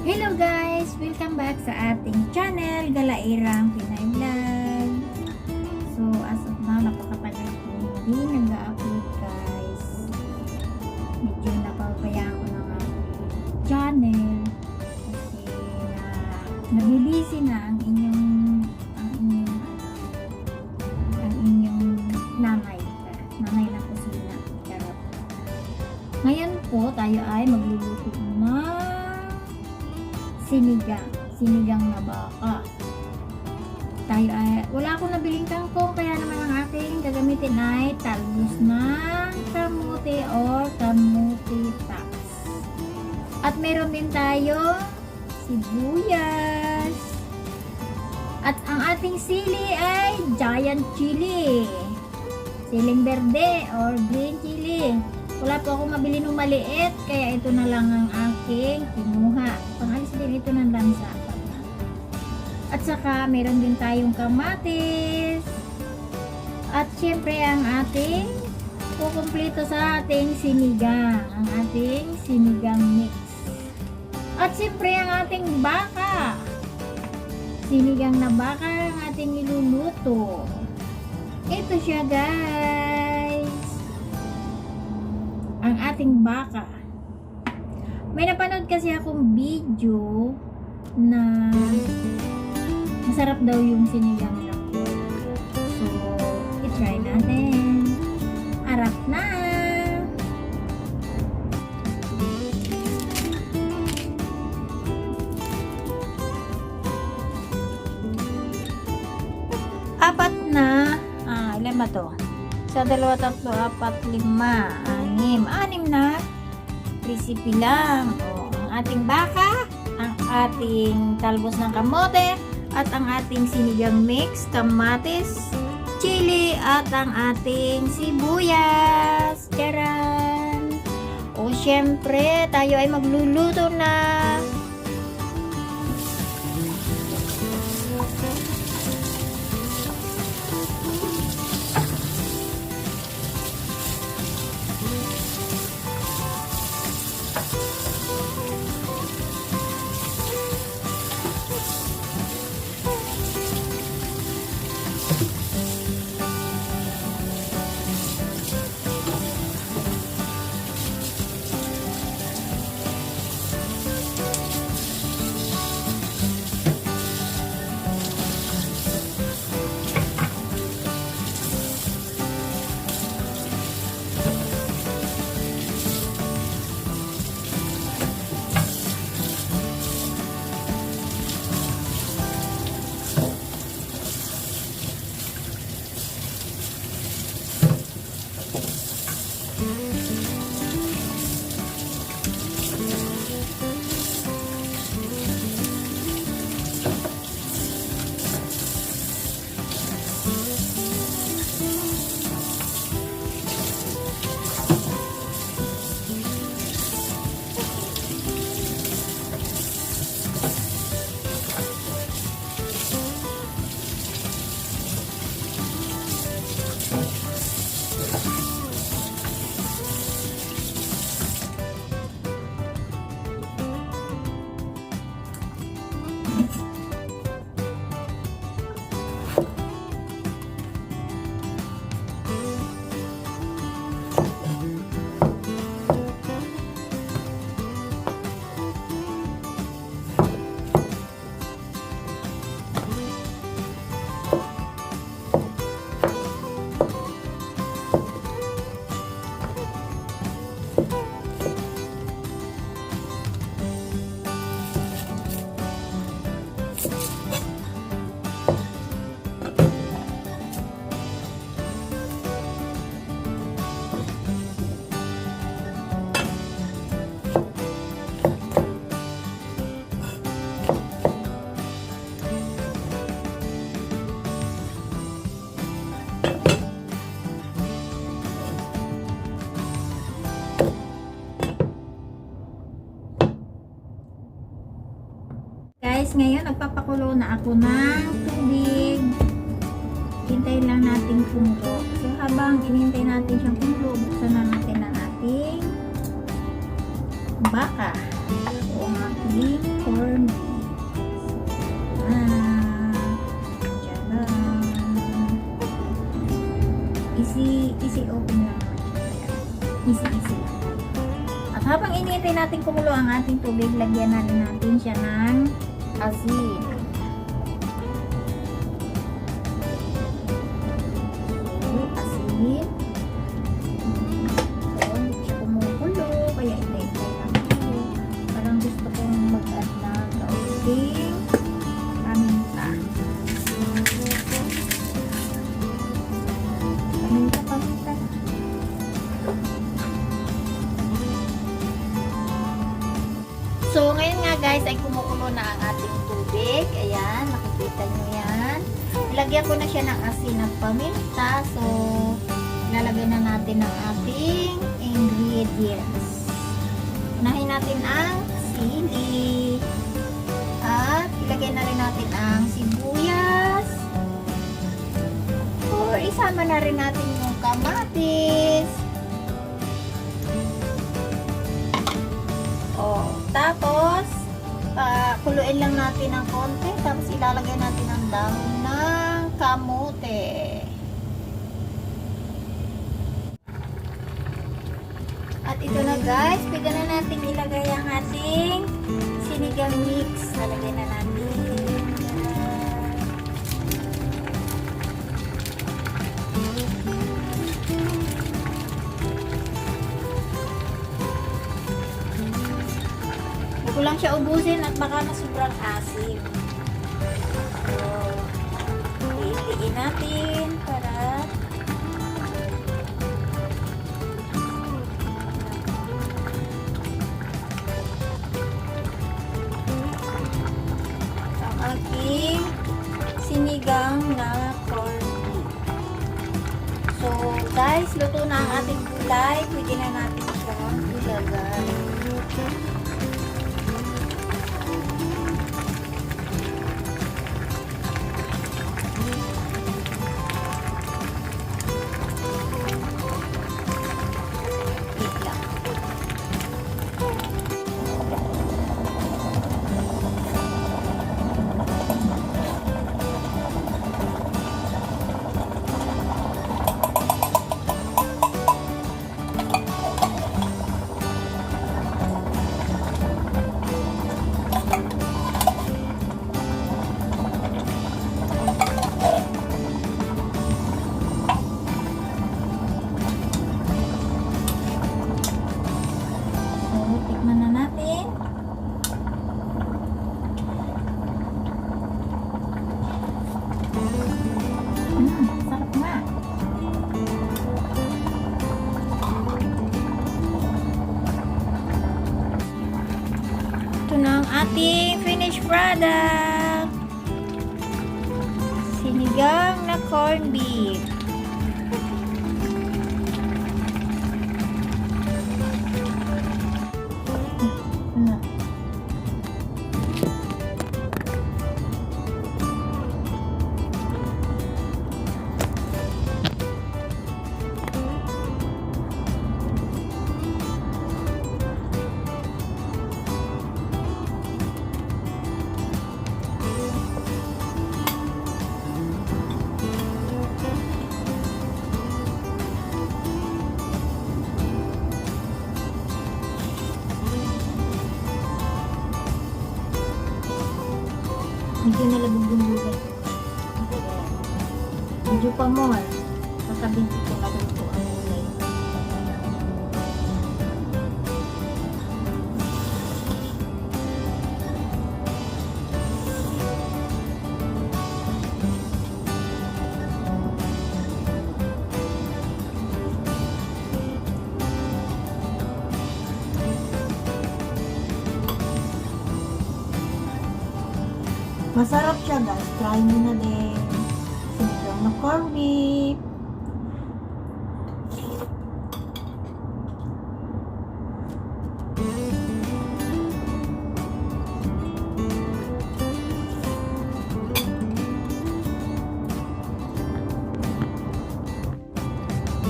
Hello guys! Welcome back sa ating channel, Galairang Pinay Vlog. So, as of now, napakatagal ko hindi nag-upload guys. Medyo napabayaan ko ng channel kasi nabibisi na ang inyong nanay na kusina. Charot. Ngayon po, tayo ay magluluto na sinigang na baka. Tayo ay, wala akong nabiling kangkong, kaya naman ang aking gagamitin ay talbos ng kamuti or kamuti tops. At meron din tayo sibuyas. At ang ating sili ay giant chili. Siling berde or green chili. Wala po akong mabili ng maliit, kaya ito na lang ang aking kinuha. Pangalis din ito ng lansa. At saka, meron din tayong kamatis. At syempre, ang ating kukumpleto sa ating sinigang. Ang ating sinigang mix. At syempre, ang ating baka. Sinigang na baka ang ating iluluto. Ito siya, guys. Ang ating baka. May napanood kasi akong video na masarap daw yung sinigang na pork. So, i-try natin. Harap na! Apat na, ilan ba to? Sa 2, 3, 4, 5, 6 na recipe lang. O, ang ating baka, ang ating talbos ng kamote, at ang ating sinigang mix, kamatis, chili, at ang ating sibuyas. Charan! O, syempre, tayo ay magluluto na. Guys, ngayon nagpapakulo na ako ng tubig. Hintayin lang natin kumulo. So, habang inintay natin siyang kumulo, buksan na natin ang ating baka. So, ang ating corn beef. Tcharam! Easy open lang naman. Easy lang. At habang inintay natin kumulo ang ating tubig, lagyan natin siya ng asin. So, ngayon nga guys, ay kumukulo na ang ating tubig. Ayan, nakikita nyo yan. Ilagyan ko na siya ng asin at paminta. So, ilalagay na natin ang ating ingredients. Unahin natin ang sili. At ilagay na rin natin ang sibuyas. Or isama na rin natin yung kamatis. Tapos, kuluin lang natin ng konti. Tapos, ilalagay natin ang dahon ng kamote. At ito na guys, pwede na natin ilagay ang ating sinigang mix. Lalagay na natin. Ko lang siya ubusin at baka na sobrang asim. So, iitiin natin para ang aking sinigang na corn beef. So, guys, luto na ang ating gulay. Pwede na natin siyang ilagay. Sarap nga. Ito na ang ating finished product. Sinigang na corn beef. Medyo nalabog yung buhay. Medyo pa more. Sasabihin ko na luto ang gulay. Masarap siya guys. Try nyo na din. Sinigang na corn beef.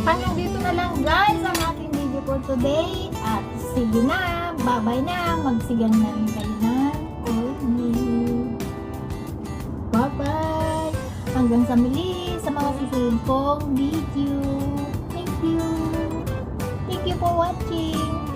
Hanggang dito na lang guys ang ating video for today. At sige na, bye-bye na, magsigang na rin kayo ng cornmeal. Bye-bye! Hanggang sa muli sa mga susunod kong video. Thank you! Thank you for watching!